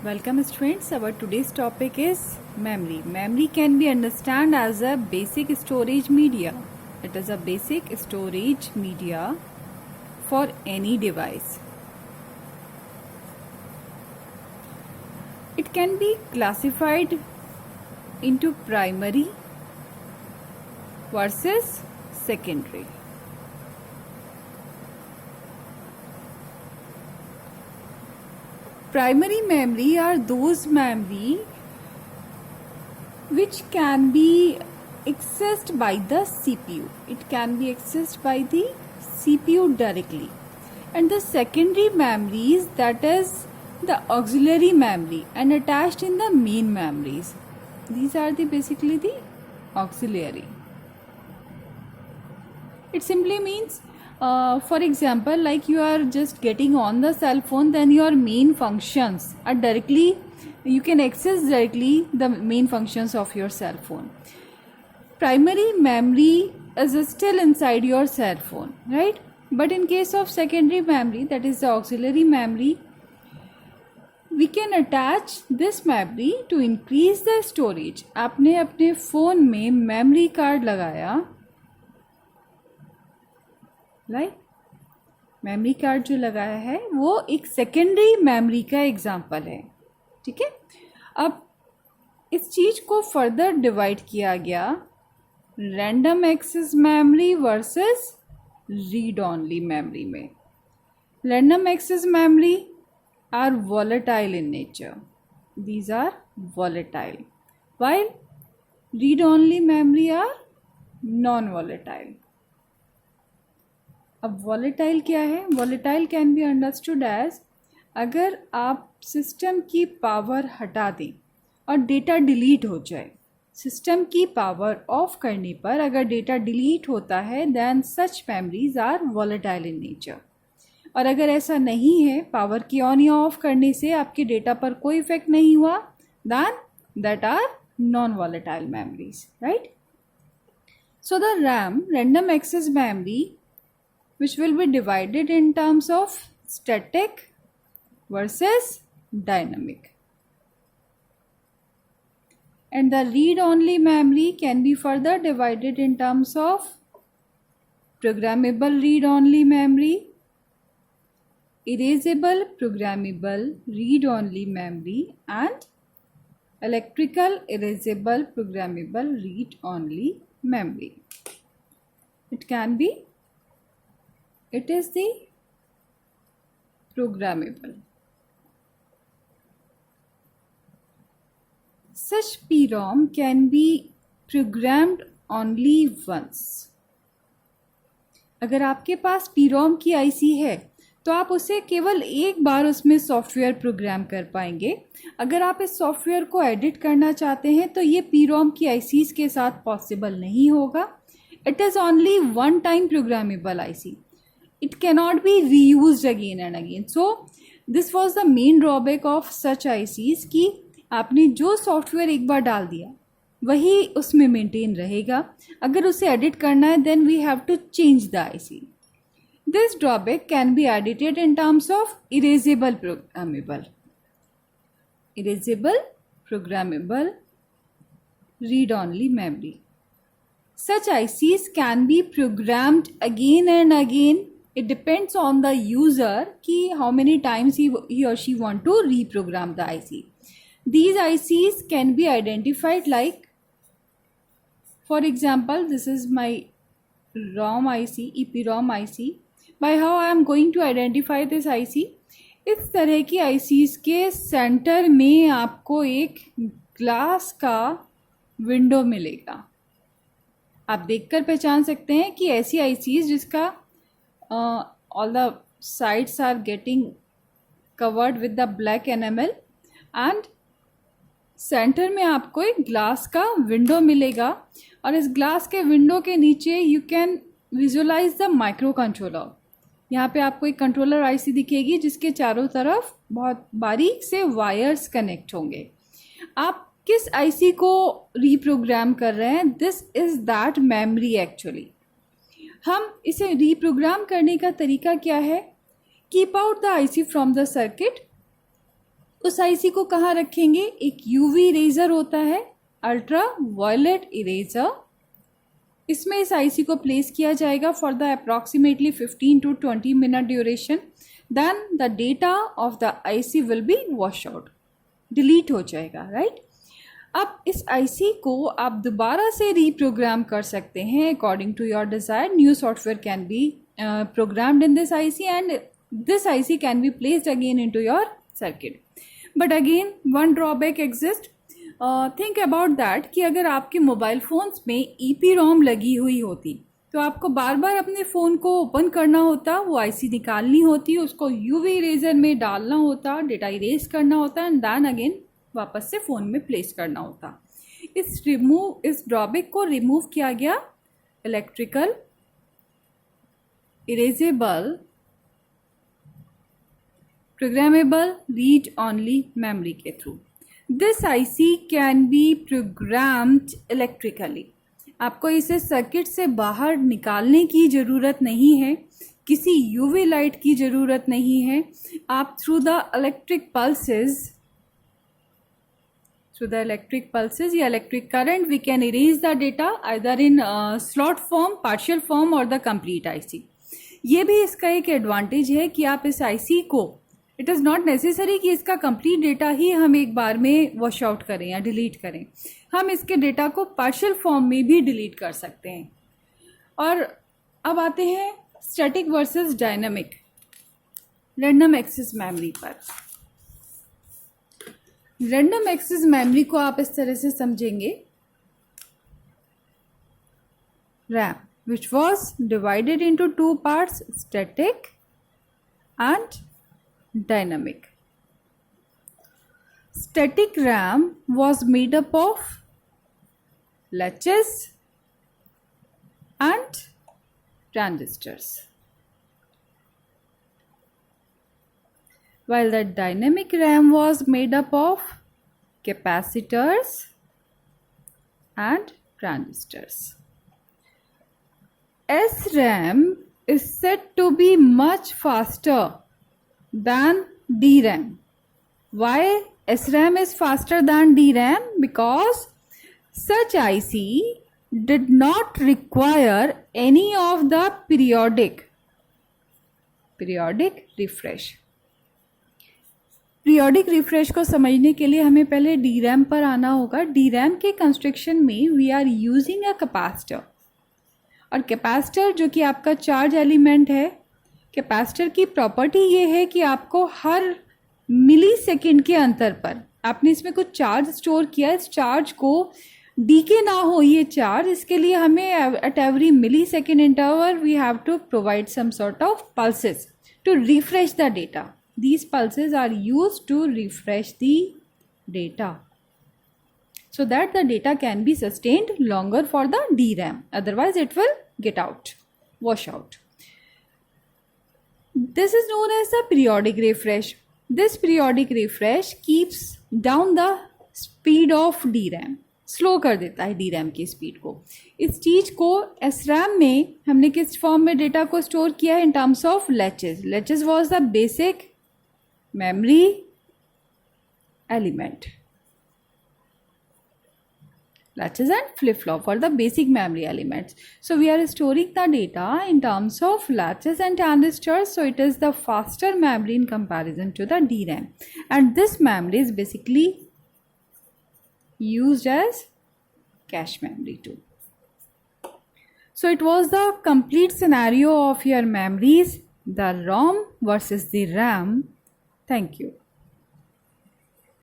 Welcome students. Our today's topic is memory. Memory can be understood as a basic storage media. It is a basic storage media for any device. It can be classified into primary versus secondary. Primary memory are those memory which can be accessed by the CPU. It can be accessed by the CPU directly. And the secondary memories, that is the auxiliary memory and attached in the main memories. These are basically the auxiliary. It simply means for example, like you are just getting on the cell phone, then your main functions are directly, you can access directly the main functions of your cell phone. Primary memory is still inside your cell phone, right? But in case of secondary memory, that is the auxiliary memory, we can attach this memory to increase the storage. आपने अपने phone में memory card लगाया, memory card जो लगाया है वो एक secondary memory का एग्जाम्पल है. ठीक है, अब इस चीज को फर्दर डिवाइड किया गया random access memory versus read only memory में. Random access memory are volatile in nature, these are volatile, while read only memory are non volatile. अब वॉलेटाइल क्या है? Volatile can be understood as, अगर आप system की power हटा दें और डेटा डिलीट हो जाए, सिस्टम की पावर ऑफ करने पर अगर डेटा डिलीट होता है, then such memories are volatile in nature. और अगर ऐसा नहीं है, पावर की ऑन या ऑफ करने से आपके डेटा पर कोई इफेक्ट नहीं हुआ, then that are non volatile memories, right? So the RAM, random access memory, which will be divided in terms of static versus dynamic. And the read-only memory can be further divided in terms of programmable read-only memory, erasable programmable read-only memory, and electrical erasable programmable read-only memory. It is the programmable. Such PROM can be programmed only once. अगर आपके पास PROM की IC है तो आप उसे केवल एक बार उसमें सॉफ्टवेयर प्रोग्राम कर पाएंगे. अगर आप इस सॉफ्टवेयर को एडिट करना चाहते हैं तो ये PROM की ICs के साथ पॉसिबल नहीं होगा. It is only one time programmable IC. It cannot be reused again and again. So this was the main drawback of such ICs कि आपने जो सॉफ्टवेयर एक बार डाल दिया वही उसमें मेंटेन रहेगा. अगर उसे एडिट करना है, then we have to change the IC. This drawback can be edited in terms of erasable programmable read-only memory. Such ICs can be programmed again and again. It depends on the user कि how many times he or she want to reprogram the IC. These ICs can be identified like, for example, this is my ROM IC, EPROM IC. By how I am going to identify this IC? इस तरह की ICs के centre में आपको एक glass का window मिलेगा. आप देखकर पहचान सकते हैं कि ऐसी ICs जिसका all the sides are getting covered with the black enamel and centre में आपको एक ग्लास का विंडो मिलेगा. और इस ग्लास के विंडो के नीचे you can visualise the micro controller. यहाँ पे आपको एक कंट्रोलर आईसी दिखेगी जिसके चारों तरफ बहुत बारीक से वायर्स कनेक्ट होंगे. आप किस आईसी को रीप्रोग्राम कर रहे हैं? This is that memory actually. हम इसे रीप्रोग्राम करने का तरीका क्या है? Keep out the IC from the circuit, उस आईसी को कहाँ रखेंगे? एक यूवी इरेजर होता है, अल्ट्रा वायलेट इरेजर, इसमें इस आईसी को प्लेस किया जाएगा for the approximately 15 to 20 minute duration. Then the data of the IC will be wash out, delete हो जाएगा, राइट. अब इस आईसी को आप दोबारा से रीप्रोग्राम कर सकते हैं according to your desire. New software can be programmed in this IC and this IC can be placed again into your circuit. But again one drawback exist. Think about that कि अगर आपके mobile phones में EPROM लगी हुई होती तो आपको बार बार अपने फ़ोन को ओपन करना होता, वो आईसी निकालनी होती, उसको यूवी इरेजर में डालना होता, डेटा इरेज करना होता एंड दैन अगेन वापस से फ़ोन में प्लेस करना होता. इस ड्रॉबैक को रिमूव किया गया electrical erasable programmable read only memory के through. This IC can be programmed electrically. आपको इसे सर्किट से बाहर निकालने की ज़रूरत नहीं है, किसी यूवी लाइट की ज़रूरत नहीं है. आप थ्रू द इलेक्ट्रिक पल्सेस या electric current we can erase the data either in slot form, partial form और द कंप्लीट आईसी. ये भी इसका एक एडवांटेज है कि आप इस आईसी को, इट इज़ नॉट नेसेसरी कि इसका कंप्लीट डेटा ही हम एक बार में वॉश आउट करें या डिलीट करें. हम इसके डेटा को पार्शियल फॉर्म में भी डिलीट कर सकते हैं. और अब आते हैं static versus dynamic random access memory पर. रैंडम एक्सेस मेमोरी को आप इस तरह से समझेंगे, RAM which was divided into two parts, static and dynamic. Static RAM was made up of latches and transistors, while the dynamic RAM was made up of capacitors and transistors. SRAM is said to be much faster than DRAM. Why SRAM is faster than DRAM? Because such IC did not require any of the periodic refresh. Periodic refresh को समझने के लिए हमें पहले DRAM पर आना होगा. DRAM के कंस्ट्रक्शन में we are using a capacitor, और कैपेसिटर जो कि आपका चार्ज एलिमेंट है, कैपेसिटर की प्रॉपर्टी ये है कि आपको हर मिली सेकेंड के अंतर पर आपने इसमें कुछ चार्ज स्टोर किया, इस चार्ज को डीके ना हो ये चार्ज, इसके लिए हमें at every millisecond interval we have to provide some sort of pulses to refresh the data. These pulses are used to refresh the data so that the data can be sustained longer for the DRAM, otherwise it will get out, wash out. This is known as the periodic refresh. This periodic refresh keeps down the speed of DRAM, slow कर देता है DRAM की speed को. इस चीज़ को SRAM में हमने किस फॉर्म में डेटा को स्टोर किया है? In terms of latches. Latches was the basic memory element. Latches and flip-flop for the basic memory elements. So we are storing the data in terms of latches and transistors. So it is the faster memory in comparison to the DRAM. And this memory is basically used as cache memory too. So it was the complete scenario of your memories, the ROM versus the RAM. Thank you.